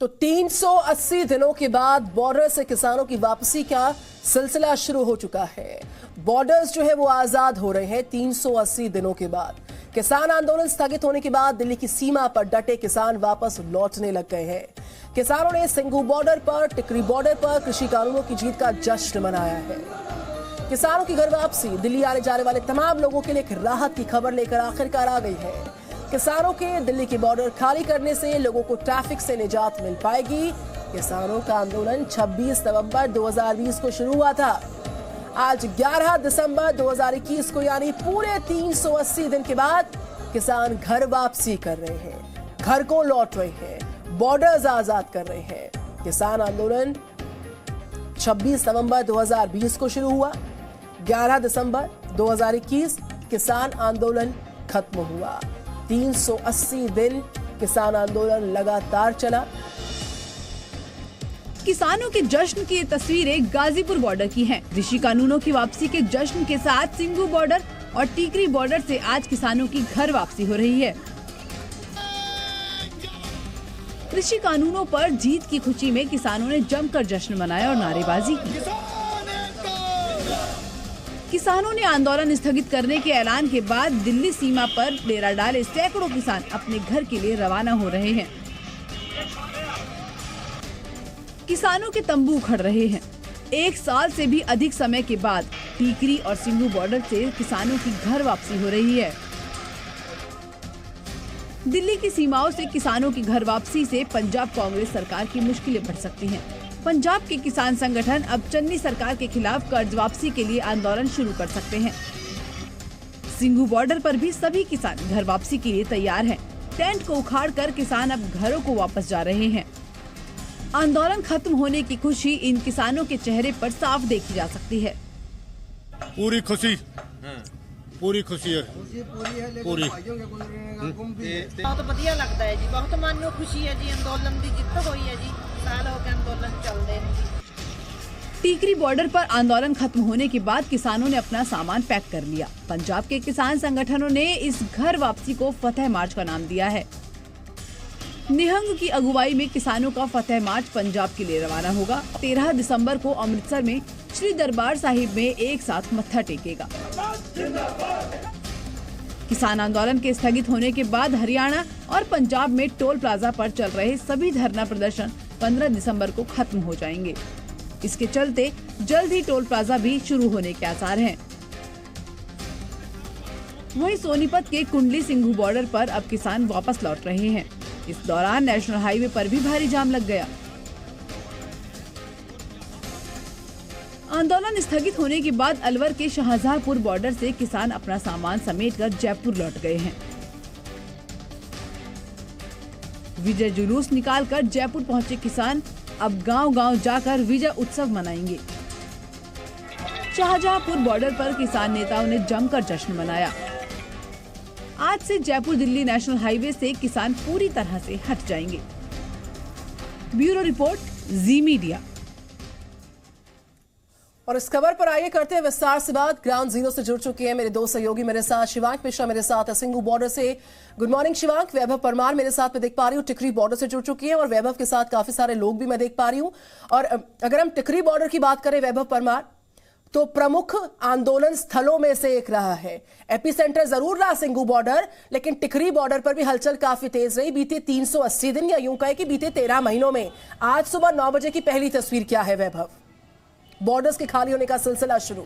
तो 380 दिनों के बाद बॉर्डर से किसानों की वापसी का सिलसिला शुरू हो चुका है। बॉर्डर्स जो है वो आजाद हो रहे हैं 380 दिनों के बाद। किसान आंदोलन स्थगित होने के बाद दिल्ली की सीमा पर डटे किसान वापस लौटने लग गए हैं। किसानों ने सिंघू बॉर्डर पर, टिकरी बॉर्डर पर कृषि कानूनों की जीत का जश्न मनाया है। किसानों की घर वापसी दिल्ली आने जाने वाले तमाम लोगों के लिए एक राहत की खबर लेकर आखिरकार आ गई है। किसानों के दिल्ली के बॉर्डर खाली करने से लोगों को ट्रैफिक से निजात मिल पाएगी। किसानों का आंदोलन 26 नवंबर 2020 को शुरू हुआ था। आज 11 दिसंबर 2021 को यानी पूरे 380 दिन के बाद किसान घर वापसी कर रहे हैं, घर को लौट रहे हैं, बॉर्डर्स आजाद कर रहे हैं। किसान आंदोलन 26 नवंबर 2020 को शुरू हुआ, 11 दिसंबर 2021 किसान आंदोलन खत्म हुआ। 380 दिन किसान आंदोलन लगातार चला। किसानों के जश्न की ये तस्वीरें गाजीपुर बॉर्डर की हैं। कृषि कानूनों की वापसी के जश्न के साथ सिंघू बॉर्डर और टीकरी बॉर्डर से आज किसानों की घर वापसी हो रही है। कृषि कानूनों पर जीत की खुशी में किसानों ने जमकर जश्न मनाया और नारेबाजी की। किसानों ने आंदोलन स्थगित करने के ऐलान के बाद दिल्ली सीमा पर डेरा डाले सैकड़ों किसान अपने घर के लिए रवाना हो रहे हैं। किसानों के तंबू उखड़ रहे हैं। एक साल से भी अधिक समय के बाद टीकरी और सिंघू बॉर्डर से किसानों की घर वापसी हो रही है। दिल्ली की सीमाओं से किसानों की घर वापसी से पंजाब कांग्रेस सरकार की मुश्किलें बढ़ सकती हैं। पंजाब के किसान संगठन अब चन्नी सरकार के खिलाफ कर्ज वापसी के लिए आंदोलन शुरू कर सकते हैं। सिंघू बॉर्डर पर भी सभी किसान घर वापसी के लिए तैयार हैं। टेंट को उखाड़कर किसान अब घरों को वापस जा रहे हैं। आंदोलन खत्म होने की खुशी इन किसानों के चेहरे पर साफ देखी जा सकती है। पूरी खुशी है, पूरी बहुत बढ़िया लगता है जी, बहुत मन में खुशी है जी। अंदोलन की जित हुई है जी, साल हो गए अंदोलन चलते हैं जी। टीकरी बॉर्डर पर आंदोलन खत्म होने के बाद किसानों ने अपना सामान पैक कर लिया। पंजाब के किसान संगठनों ने इस घर वापसी को फतेह मार्च का नाम दिया है। निहंग की अगुवाई में किसानों का फतेह मार्च पंजाब के लिए रवाना होगा। 13 दिसंबर को अमृतसर में श्री दरबार साहिब में एक साथ मत्था टेकेगा। किसान आंदोलन के स्थगित होने के बाद हरियाणा और पंजाब में टोल प्लाजा पर चल रहे सभी धरना प्रदर्शन 15 दिसंबर को खत्म हो जाएंगे। इसके चलते जल्द ही टोल प्लाजा भी शुरू होने के आसार हैं। वहीं सोनीपत के कुंडली सिंघू बॉर्डर पर अब किसान वापस लौट रहे हैं। इस दौरान नेशनल हाईवे पर भी भारी जाम लग गया। आंदोलन स्थगित होने के बाद अलवर के शाहजहांपुर बॉर्डर से किसान अपना सामान समेटकर जयपुर लौट गए हैं। विजय जुलूस निकालकर जयपुर पहुंचे किसान अब गांव-गांव जाकर विजय उत्सव मनाएंगे। शाहजहांपुर बॉर्डर पर किसान नेताओं ने जमकर जश्न मनाया। आज से जयपुर दिल्ली नेशनल हाईवे से किसान पूरी तरह से हट जाएंगे। ब्यूरो रिपोर्ट, जी मीडिया। और इस खबर पर आइए करते हैं विस्तार से बात। ग्राउंड जीरो से जुड़ चुके हैं मेरे दो सहयोगी, मेरे साथ शिवांक मिश्रा, मेरे साथ है सिंघू बॉर्डर से। Good morning Shivank. वैभव परमार मेरे साथ मैं देख पा रही हूँ टिकरी बॉर्डर से जुड़ चुकी है और वैभव के साथ काफी सारे लोग भी मैं देख पा रही हूँ। और अगर हम टिकरी बॉर्डर की बात करें वैभव परमार, तो प्रमुख आंदोलन स्थलों में से एक रहा है। एपिसेंटर जरूर रहा सिंघू बॉर्डर, लेकिन टिकरी बॉर्डर पर भी हलचल काफी तेज रही बीते 380 दिन या यूं कहे कि बीते 13 महीनों में। आज सुबह 9 बजे की पहली तस्वीर क्या है वैभव? बॉर्डर्स के खाली होने का सिलसिला शुरू।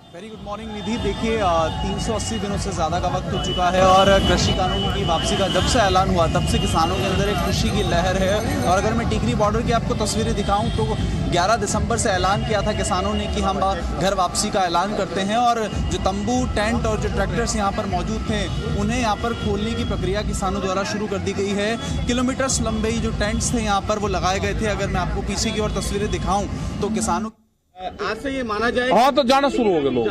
वेरी गुड मॉर्निंग निधि। देखिए 380 दिनों से ज़्यादा का वक्त हो चुका है और कृषि कानूनों की वापसी का जब से ऐलान हुआ तब से किसानों के अंदर एक खुशी की लहर है। और अगर मैं टिकरी बॉर्डर की आपको तस्वीरें दिखाऊं तो 11 दिसंबर से ऐलान किया था किसानों ने कि हम घर वापसी का ऐलान करते हैं। और जो तंबू, टेंट और जो ट्रैक्टर्स यहाँ पर मौजूद थे उन्हें यहाँ पर खोलने की प्रक्रिया किसानों द्वारा शुरू कर दी गई है। किलोमीटर्स लंबे जो टेंट्स थे यहाँ पर वो लगाए गए थे। अगर मैं आपको पीछे की ओर तस्वीरें दिखाऊं तो किसानों आज से ये माना जाएगा। हाँ, तो जाना शुरू हो गए लोग।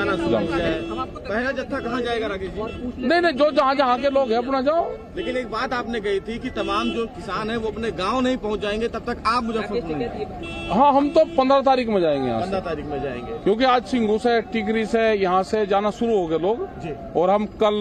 पहला जत्था कहाँ जाएगा राकेश जी? नहीं, जो जहाँ के लोग हैं अपना जाओ। लेकिन एक बात आपने कही थी कि तमाम जो किसान हैं वो अपने गांव नहीं पहुंच जाएंगे तब तक आप मुजफ्फरपुर में। हाँ, हम तो 15 तारीख में जाएंगे यहाँ 15 तारीख में जाएंगे, क्योंकि आज सिंघू से, टिकरी से यहाँ से जाना शुरू हो गए लोग। और हम कल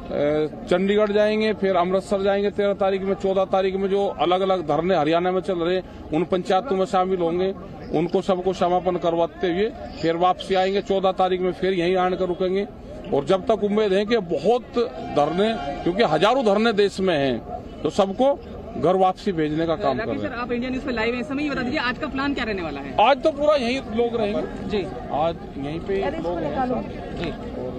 चंडीगढ़ जाएंगे, फिर अमृतसर जाएंगे 13 तारीख में, 14 तारीख में जो अलग अलग धरने हरियाणा में चल रहे हैं उन पंचायतों में शामिल होंगे, उनको सबको समापन करवाते हुए फिर वापसी आएंगे। 14 तारीख में फिर यहीं आकर रुकेंगे और जब तक उम्मीद है कि बहुत धरने, क्योंकि हजारों धरने देश में हैं, तो सबको घर वापसी भेजने का काम कर रहे हैं। आप इंडिया न्यूज पे लाइव हैं, इस समय ये बता दीजिए आज का प्लान क्या रहने वाला है? आज तो पूरा यहीं लोग रहेंगे जी, आज यहीं पे लोग हैं जी, और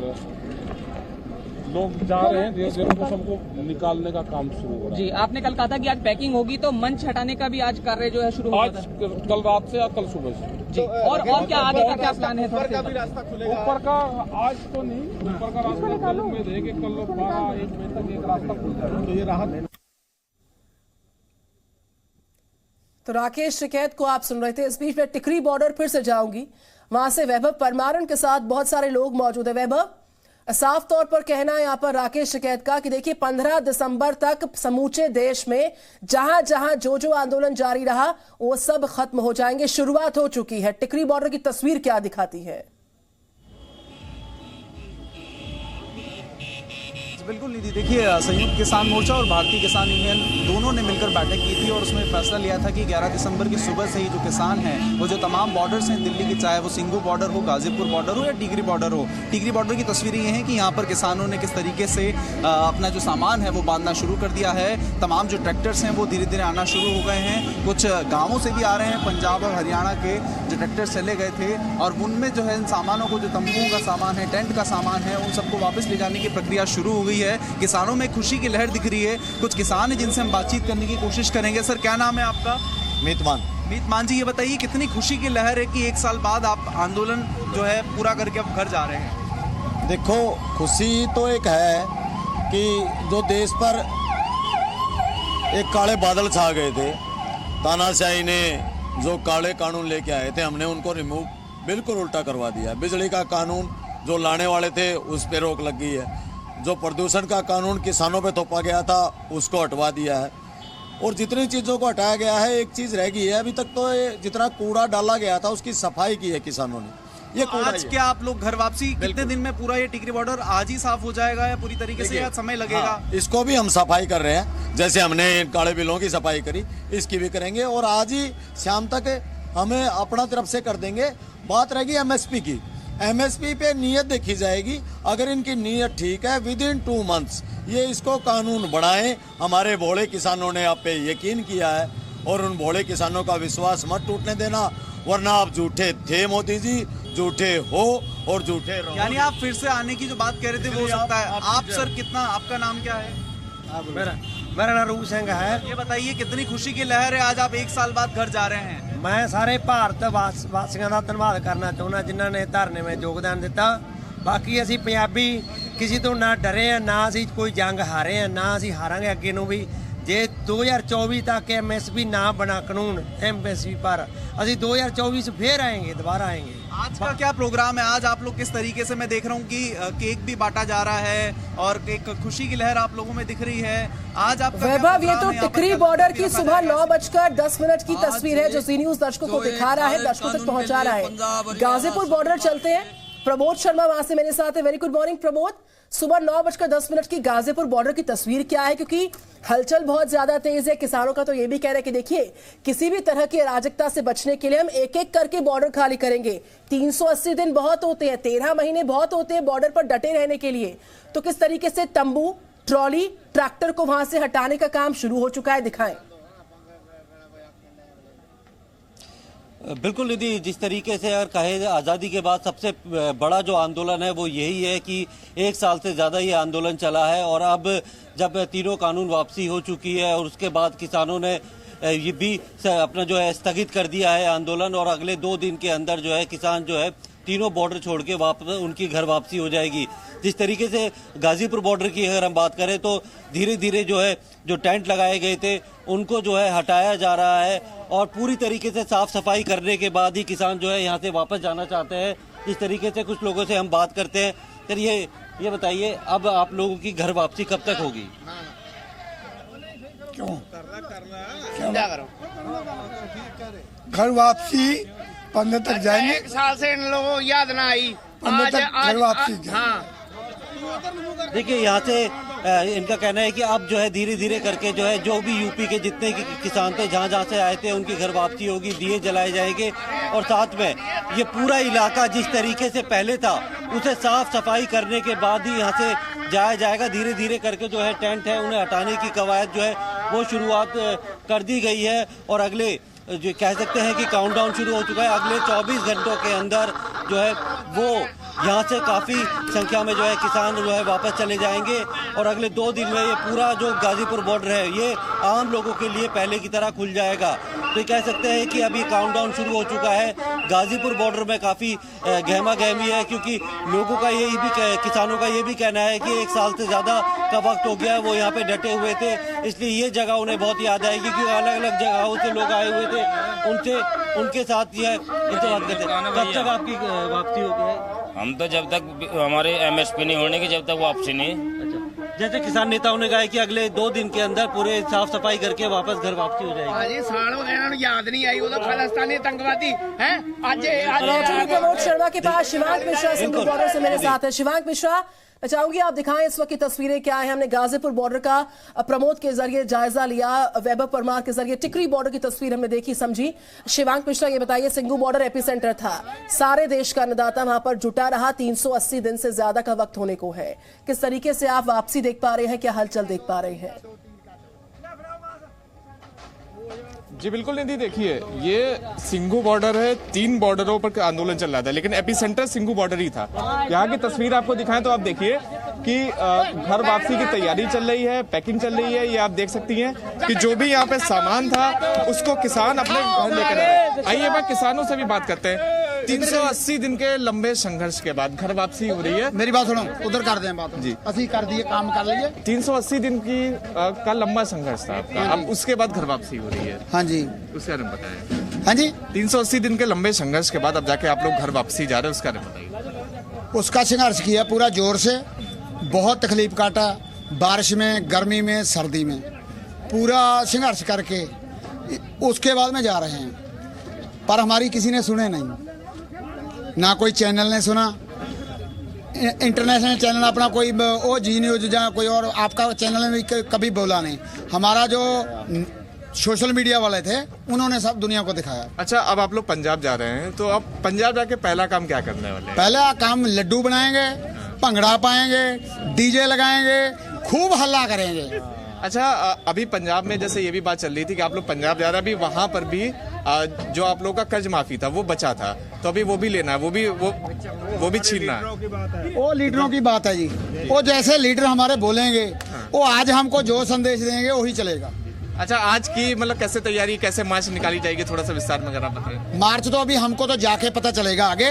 लोग जा रहे हैं धीरे धीरे, उनको सबको निकालने का काम शुरू हो रहा है जी। आपने कल कहा था कि आज पैकिंग होगी, तो मंच हटाने का भी आज कार्य जो है शुरू होगा आज, कल रात से या कल सुबह से जी। और क्या आगे का क्या प्लान है? ऊपर का आज तो नहीं, ऊपर का रास्ता कल उम्मीद है कि कल 12-1 बजे तक एक रास्ता खुल जाएगा, तो ये राहत। तो राकेश टिकैत को आप सुन रहे थे। इस बीच में टिकरी बॉर्डर फिर से जाऊंगी, वहां से वैभव परमारन के साथ बहुत सारे लोग मौजूद है। वैभव, साफ तौर पर कहना है यहां पर राकेश टिकैत का कि देखिए 15 दिसंबर तक समूचे देश में जहां जहां जो आंदोलन जारी रहा वो सब खत्म हो जाएंगे, शुरुआत हो चुकी है। टिकरी बॉर्डर की तस्वीर क्या दिखाती है? बिल्कुल निधि, देखिए संयुक्त किसान मोर्चा और भारतीय किसान यूनियन दोनों ने मिलकर बैठक की थी और उसमें फैसला लिया था कि 11 दिसंबर की सुबह से ही जो किसान हैं वो जो तमाम बॉर्डर्स हैं दिल्ली की, चाहे वो सिंघू बॉर्डर हो, गाजीपुर बॉर्डर हो या टिकरी बॉर्डर हो, टिकरी बॉर्डर की तस्वीरें ये हैं कि यहाँ पर किसानों ने किस तरीके से अपना जो सामान है वो बांधना शुरू कर दिया है। तमाम जो ट्रैक्टर्स हैं वो धीरे धीरे आना शुरू हो गए हैं, कुछ गाँवों से भी आ रहे हैं, पंजाब और हरियाणा के जो ट्रैक्टर्स चले गए थे और उनमें जो है इन सामानों को, जो तंबुओं का सामान है, टेंट का सामान है, उन सबको वापस ले जाने की प्रक्रिया शुरू हो गई है। किसानों में खुशी की लहर दिख रही है। कुछ किसान हैं जिनसे हम बातचीत करने की कोशिश करेंगे। सर, क्या नाम है आपका? मीतमान जी, ये बताइए कितनी खुशी की लहर है कि 1 साल बाद आप आंदोलन जो है पूरा करके अब घर जा रहे हैं? देखो, खुशी तो एक है कि जो देश पर एक काले बादल छा गए थे, तानाशाही ने जो काले कानून लेके आए थे, हमने उनको रिमूव बिल्कुल उल्टा करवा दिया। बिजली का कानून जो लाने वाले थे उस पर रोक लग गई है, जो प्रदूषण का कानून किसानों पे थोपा गया था उसको हटवा दिया है, और जितनी चीज़ों को हटाया गया है एक चीज़ रह गई है। अभी तक तो जितना कूड़ा डाला गया था उसकी सफाई की है किसानों ने। ये आज क्या आप लोग घर वापसी कितने दिन में पूरा ये टिकरी बॉर्डर आज ही साफ हो जाएगा या पूरी तरीके से या समय लगेगा? हाँ, इसको भी हम सफाई कर रहे हैं, जैसे हमने काले बिलों की सफाई करी इसकी भी करेंगे और आज ही शाम तक हमें अपना तरफ से कर देंगे। बात रहेगी एमएसपी की, एमएसपी पे नीयत देखी जाएगी। अगर इनकी नीयत ठीक है, विद इन 2 मंथ्स ये इसको कानून बढ़ाएं। हमारे भोले किसानों ने आप पे यकीन किया है और उन भोले किसानों का विश्वास मत टूटने देना, वरना आप झूठे थे मोदी जी, झूठे हो और झूठे रहो। यानी आप फिर से आने की जो बात कह रहे थे वो हो सकता है। आप सर कितना, आपका नाम क्या है? मेरा नाम रूप सिंह है। ये बताइए कितनी खुशी की लहर है, आज आप 1 साल बाद घर जा रहे हैं? मैं ਸਾਰੇ ਭਾਰਤ ਵਾਸੀਆਂ ਦਾ ਧੰਨਵਾਦ ਕਰਨਾ ਚਾਹੁੰਦਾ ਜਿਨ੍ਹਾਂ ਨੇ ਧਰਨੇ ਵਿੱਚ ਯੋਗਦਾਨ ਦਿੱਤਾ। ਬਾਕੀ ਅਸੀਂ ਪੰਜਾਬੀ ਕਿਸੇ ਤੋਂ ਨਾ ਡਰੇ ਆ, ਨਾ ਅਸੀਂ ਕੋਈ ਜੰਗ ਹਾਰੇ ਆ, ਨਾ ਅਸੀਂ ਹਾਰਾਂਗੇ ਅੱਗੇ ਨੂੰ ਵੀ। ਜੇ 2024 तक एमएसपी ना बना कानून एमएसपी पर, ਅਸੀਂ 2024 से फिर आएंगे, दोबारा आएंगे। आज का क्या प्रोग्राम है? आज आप लोग किस तरीके से, मैं देख रहा हूँ कि केक भी बांटा जा रहा है और एक खुशी की लहर आप लोगों में दिख रही है। आज आप वैभव, ये तो टिकरी बॉर्डर की सुबह 9:10 की तस्वीर है जो जी न्यूज दर्शकों को दिखा रहा है, दर्शकों तक पहुंचा रहा है। गाजीपुर बॉर्डर चलते हैं, प्रमोद शर्मा वहां से मेरे साथ है। Very good morning Pramod. सुबह 9:10 की गाजीपुर बॉर्डर की तस्वीर क्या है, क्योंकि हलचल बहुत ज्यादा तेज है। किसानों का तो ये भी कह रहे हैं कि देखिए किसी भी तरह की अराजकता से बचने के लिए हम एक एक करके बॉर्डर खाली करेंगे। 380 दिन बहुत होते हैं, 13 महीने बहुत होते हैं बॉर्डर पर डटे रहने के लिए। तो किस तरीके से तंबू, ट्रॉली, ट्रैक्टर को वहां से हटाने का काम शुरू हो चुका है, दिखाएं। बिल्कुल निधि, जिस तरीके से अगर कहे आज़ादी के बाद सबसे बड़ा जो आंदोलन है वो यही है कि 1 साल से ज़्यादा ये आंदोलन चला है और अब जब तीनों कानून वापसी हो चुकी है और उसके बाद किसानों ने ये भी अपना जो है स्थगित कर दिया है आंदोलन और अगले 2 दिन के अंदर जो है किसान जो है तीनों बॉर्डर छोड़ के वापस उनकी घर वापसी हो जाएगी। जिस तरीके से गाजीपुर बॉर्डर की अगर हम बात करें तो धीरे धीरे जो है जो टेंट लगाए गए थे उनको जो है हटाया जा रहा है और पूरी तरीके से साफ सफाई करने के बाद ही किसान जो है यहाँ से वापस जाना चाहते हैं। इस तरीके से कुछ लोगों से हम बात करते हैं। सर, ये बताइए अब आप लोगों की घर वापसी कब तक होगी? घर वापसी 15 तक जाएंगे। 1 साल से इन लोगों को याद ना आई। 15 तक घर वापसी। हाँ, देखिए यहाँ से इनका कहना है कि अब जो है धीरे धीरे करके जो है जो भी यूपी के जितने किसान थे जहाँ जहाँ से आए थे उनकी घर वापसी होगी, दिए जलाए जाएंगे और साथ में ये पूरा इलाका जिस तरीके से पहले था उसे साफ सफाई करने के बाद ही यहाँ से जाया जाएगा। धीरे धीरे करके जो है टेंट है उन्हें हटाने की कवायद जो है वो शुरुआत कर दी गई है और अगले जो कह सकते हैं कि काउंटडाउन शुरू हो चुका है। अगले 24 घंटों के अंदर जो है वो यहाँ से काफ़ी संख्या में जो है किसान जो है वापस चले जाएंगे और अगले 2 दिन में ये पूरा जो गाजीपुर बॉर्डर है ये आम लोगों के लिए पहले की तरह खुल जाएगा। तो ये कह सकते हैं कि अभी काउंटडाउन शुरू हो चुका है। गाजीपुर बॉर्डर में काफ़ी गहमा गहमी है क्योंकि लोगों का यही भी किसानों का ये भी कहना है कि 1 साल से ज़्यादा का वक्त हो गया है वो यहाँ पे डटे हुए थे, इसलिए ये जगह उन्हें बहुत याद आएगी क्योंकि अलग अलग जगहों से लोग आए हुए थे, उनके साथ ये इनसे बात करते। कब तक आपकी वापसी होगी? हम तो जब तक हमारे MSP नहीं होने की जब तक वापसी नहीं। जैसे किसान नेताओं ने कहा कि अगले 2 दिन के अंदर पूरे साफ सफाई करके वापस घर वापसी हो जाएगी। साल हो गए याद नहीं आई, वो तो खालिस्तानी आतंकवादी है। प्रमोद शर्मा के पास शिवांक मिश्रा सिंघू बॉर्डर से मेरे साथ है। शिवांक मिश्रा, मैं चाहूंगी आप दिखाएं इस वक्त की तस्वीरें क्या है। हमने गाजीपुर बॉर्डर का प्रमोद के जरिए जायजा लिया, वैभव परमार के जरिए टिकरी बॉर्डर की तस्वीर हमने देखी समझी। शिवांक मिश्रा ये बताइए, सिंघू बॉर्डर एपिसेंटर था, सारे देश का अन्नदाता वहां पर जुटा रहा, 380 दिन से ज्यादा का वक्त होने को है। किस तरीके से आप वापसी देख पा रहे हैं, क्या हलचल देख पा रहे हैं? जी बिल्कुल निधि, देखिए ये सिंघू बॉर्डर है, 3 बॉर्डरों पर आंदोलन चल रहा था लेकिन एपिसेंटर सिंघू बॉर्डर ही था। यहाँ की तस्वीर आपको दिखाएं तो आप देखिए कि घर वापसी की तैयारी चल रही है, पैकिंग चल रही है। ये आप देख सकती हैं कि जो भी यहाँ पे सामान था उसको किसान अपने घर लेकर आए। आइए मैं किसानों से भी बात करते हैं। 380 दिन के लंबे संघर्ष के बाद घर वापसी हो रही है। मेरी बात सुनो, उधर कर दें बात जी, असि कर दिए, काम कर लिए। 380 दिन की का लंबा संघर्ष था आपका, अब उसके बाद घर वापसी हो रही है। हाँ जी, उसके बारे में बताएं। हाँ जी, 380 दिन के लंबे संघर्ष के बाद अब जाके आप लोग घर वापसी जा रहे हैं, उसका बताइए। उसका संघर्ष किया पूरा जोर से, बहुत तकलीफ काटा, बारिश में, गर्मी में, सर्दी में, पूरा संघर्ष करके उसके बाद में जा रहे हैं। पर हमारी किसी ने सुने नहीं, ना कोई चैनल ने सुना, इंटरनेशनल चैनल अपना कोई ओ जी न्यूज या कोई और आपका चैनल ने भी कभी बोला नहीं। हमारा जो सोशल मीडिया वाले थे उन्होंने सब दुनिया को दिखाया। अच्छा, अब आप लोग पंजाब जा रहे हैं तो अब पंजाब जाके पहला काम क्या करने वाले हैं? पहला काम लड्डू बनाएंगे, भंगड़ा पाएंगे, डीजे लगाएंगे, खूब हल्ला करेंगे। अच्छा, अभी पंजाब में जैसे ये भी बात चल रही थी कि आप लोग पंजाब जा रहे हैं, अभी वहाँ पर भी जो आप लोग का कर्ज माफी था वो बचा था, तो अभी वो भी लेना है, वो भी छीनना है। वो लीडरों की बात है जी, वो जैसे लीडर हमारे बोलेंगे वो आज हमको जो संदेश देंगे वही चलेगा। अच्छा, आज की मतलब कैसे तैयारी, कैसे मार्च निकाली जाएगी, थोड़ा सा विस्तार में अगर आप बताएं। मार्च तो अभी हमको तो जाके पता चलेगा आगे,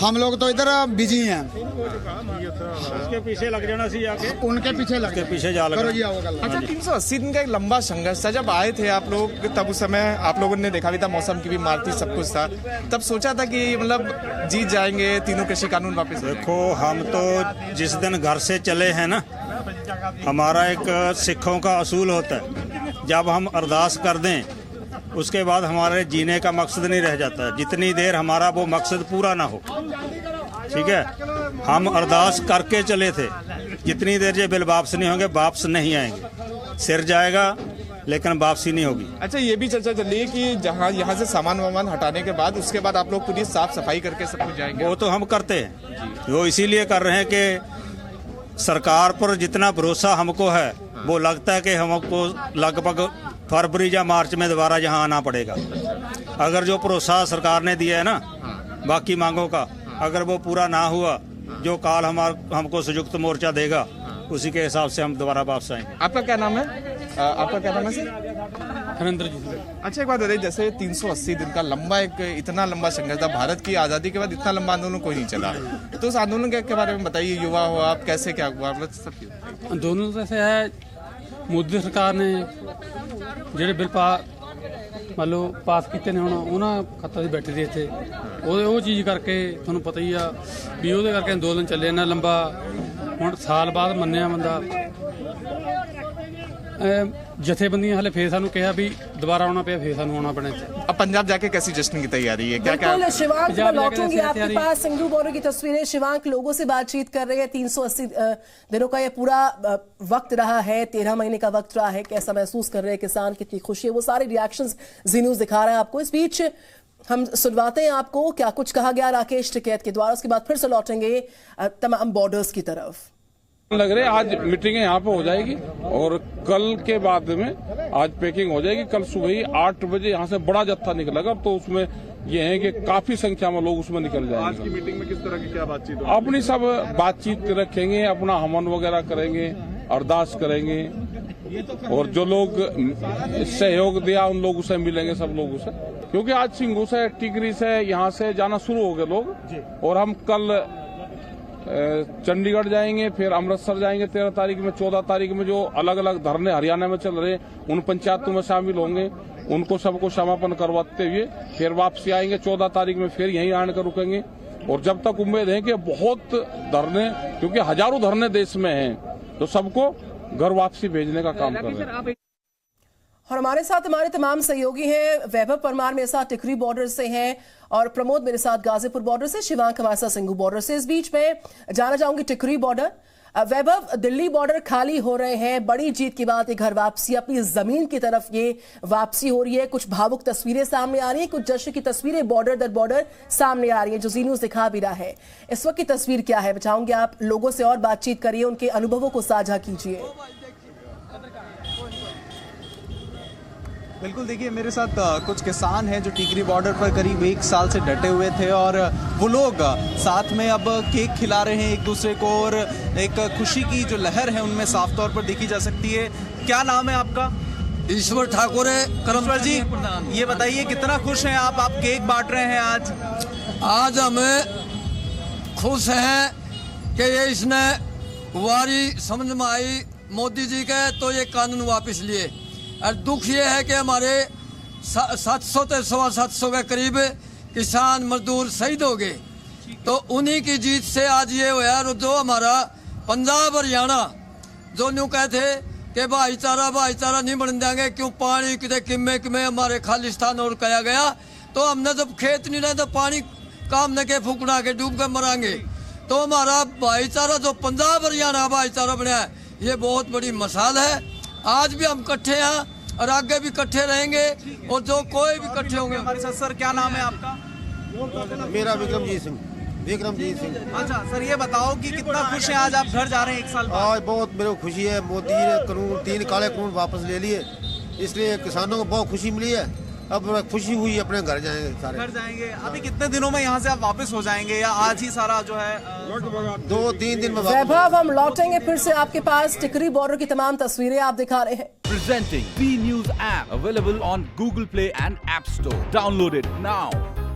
हम लोग तो इधर बिजी हैं। उसके पीछे लग जाना सी आके, उनके पीछे लग पीछे जा लगा। अच्छा, 380 दिन का एक लंबा संघर्ष था। जब आए थे आप लोग तब उस समय आप लोगों ने देखा भी था, मौसम की भी मार थी, सब कुछ था, तब सोचा था कि मतलब जीत जाएंगे, तीनों कृषि कानून वापस। देखो, हम तो जिस दिन घर से चले हैं ना, हमारा एक सिखों का असूल होता है, जब हम अरदास कर दें उसके बाद हमारे जीने का मकसद नहीं रह जाता है, जितनी देर हमारा वो मकसद पूरा ना हो। ठीक है, हम अरदास करके चले थे, जितनी देर ये बिल वापस नहीं होंगे वापस नहीं आएंगे, सिर जाएगा लेकिन वापसी नहीं होगी। अच्छा, ये भी चर्चा चल रही है कि जहाँ यहाँ से सामान वामान हटाने के बाद उसके बाद आप लोग पूरी साफ सफाई करके सब कुछ जाएंगे। वो तो हम करते हैं, वो इसीलिए कर रहे हैं कि सरकार पर जितना भरोसा हमको है वो लगता है कि हमको लगभग फरवरी या मार्च में दोबारा यहाँ आना पड़ेगा। अगर जो भरोसा सरकार ने दिया है ना बाकी मांगों का, अगर वो पूरा ना हुआ, जो काल हमको संयुक्त मोर्चा देगा उसी के हिसाब से हम दोबारा वापस आएंगे। आपका क्या नाम है? आपका क्या नाम है सर? हरेंद्र जी। अच्छा, एक बात बताइए, जैसे 380 दिन का लंबा इतना लंबा संघर्ष था, भारत की आज़ादी के बाद इतना लंबा आंदोलन कोई नहीं चला, तो उस आंदोलन के बारे में बताइए। युवा हो आप, कैसे क्या हुआ सब? आंदोलन जैसे है, मोदी सरकार ने ਜਿਹੜੇ ਬਿੱਲ ਮੰਨ ਲਓ ਪਾਸ ਕੀਤੇ ਨੇ, ਹੁਣ ਉਹਨਾਂ ਖਾਤਰ ਅਸੀਂ ਬੈਠੇ ਸੀ ਇੱਥੇ, ਉਹ ਚੀਜ਼ ਕਰਕੇ ਤੁਹਾਨੂੰ ਪਤਾ ਹੀ ਆ ਵੀ ਉਹਦੇ ਕਰਕੇ ਅੰਦੋਲਨ ਚੱਲੇ ਇੰਨਾ ਲੰਬਾ। ਹੁਣ ਸਾਲ ਬਾਅਦ ਮੰਨਿਆ ਬੰਦਾ, ਜਥੇਬੰਦੀਆਂ ਹਲੇ ਫੇਰ ਸਾਨੂੰ ਕਿਹਾ ਵੀ ਦੁਬਾਰਾ आना ਪਿਆ, ਫੇਰ ਸਾਨੂੰ आना ਪੈਣਾ ਇੱਥੇ। अब पंजाब जाके कैसी जश्न की तैयारी है, क्या क्या? बिल्कुल शिवांक, मैं लौटूंगी आपके पास। सिंघू बॉर्डर की तस्वीरें, शिवांक लोगों से बातचीत कर रहे हैं। 380 दिनों का ये पूरा वक्त रहा है, 13 महीने का वक्त रहा है, कैसा महसूस कर रहे हैं किसान, कितनी खुशी है, वो सारे रिएक्शंस ज़ीनूस दिखा रहा है आपको। इस बीच हम सुनवाते हैं आपको क्या कुछ कहा गया राकेश टिकैत के द्वारा, उसके बाद फिर से लौटेंगे तमाम बॉर्डर्स की तरफ। लग रहे आज मीटिंग यहाँ पे हो जाएगी और कल के बाद में आज पैकिंग हो जाएगी। कल सुबह ही 8 बजे यहाँ से बड़ा जत्था निकलेगा, तो उसमें ये है कि काफी संख्या में लोग उसमें निकल जाएंगे। आज की मीटिंग में किस तरह की क्या बातचीत होगी? अपनी सब बातचीत रखेंगे, अपना हवन वगैरह करेंगे, अरदास करेंगे और जो लोग सहयोग दिया उन लोगों से मिलेंगे, सब लोगों से, क्योंकि आज सिंघू से, टिकरी से यहाँ से जाना शुरू हो गए लोग। और हम कल चंडीगढ़ जाएंगे, फिर अमृतसर जाएंगे 13 तारीख में। 14 तारीख में जो अलग अलग धरने हरियाणा में चल रहे उन पंचायतों में शामिल होंगे, उनको सबको समापन करवाते हुए फिर वापसी आएंगे। 14 तारीख में फिर यहीं आकर रुकेंगे और जब तक उम्मीद है कि बहुत धरने, क्योंकि हजारों धरने देश में हैं, तो सबको घर वापसी भेजने का काम कर रहे हैं। और हमारे साथ हमारे तमाम सहयोगी हैं। वैभव परमार मेरे साथ टिकरी बॉर्डर से हैं और प्रमोद मेरे साथ गाजीपुर बॉर्डर से, शिवांक हमारे साथ सिंघू बॉर्डर से। इस बीच में जाना चाहूंगी टिकरी बॉर्डर। वैभव, दिल्ली बॉर्डर खाली हो रहे हैं, बड़ी जीत के बाद एक घर वापसी, अपनी जमीन की तरफ ये वापसी हो रही है। कुछ भावुक तस्वीरें सामने आ रही है, कुछ जश्न की तस्वीरें बॉर्डर दर बॉर्डर सामने आ रही है, जो ज़ीनूस दिखा भी रहा है। इस वक्त की तस्वीर क्या है, चाहूंगी आप लोगों से और बातचीत करिए, उनके अनुभवों को साझा कीजिए। बिल्कुल, देखिए मेरे साथ कुछ किसान हैं जो टिकरी बॉर्डर पर करीब 1 साल से डटे हुए थे और वो लोग साथ में अब केक खिला रहे हैं एक दूसरे को और एक खुशी की जो लहर है उनमें साफ तौर पर देखी जा सकती है। क्या नाम है आपका? ईश्वर ठाकुर है। करमश्वर जी, ये बताइए कितना खुश हैं आप केक बांट रहे हैं आज? आज हमें खुश हैं कि ये इसने वारी समझ में आई मोदी जी के, तो ये कानून वापस लिए। और दुख ये है कि हमारे 700 से 750 के करीब किसान मजदूर शहीद हो गए, तो उन्हीं की जीत से आज ये हुआ। जो हमारा पंजाब हरियाणा जो न्यू कहते कि भाईचारा भाईचारा नहीं बन जाएंगे, क्यों पानी कितने किम्मे किम्मे हमारे खालिस्तान और कहा गया, तो हमने जब खेत नहीं रहे तो पानी काम न के फूकना के डूब के मरांगे। तो हमारा भाईचारा जो पंजाब हरियाणा भाईचारा बना है, ये बहुत बड़ी मिसाल है। आज भी हम इकट्ठे हैं और आगे भी इकट्ठे रहेंगे और जो कोई भी इकट्ठे होंगे। हमारे साथ सर, क्या नाम है आपका? मेरा विक्रमजीत सिंह। विक्रमजीत सिंह। अच्छा सर, ये बताओ कि कितना खुश हैं आज आप घर जा रहे हैं 1 साल बाद? आज बहुत मेरे को खुशी है। मोदी ने कानून 3 काले कानून वापस ले लिए, इसलिए किसानों को बहुत खुशी मिली है। अब खुशी हुई, अपने घर जाएंगे सारे। घर जाएंगे। अभी कितने दिनों में यहाँ से आप वापस हो जाएंगे या आज ही सारा जो है 2-3 दिन में? वैभव, हम लौटेंगे फिर से आपके पास। टिकरी बॉर्डर की तमाम तस्वीरें आप दिखा रहे हैं। Presenting B News app, available on Google Play and App Store. Download it now.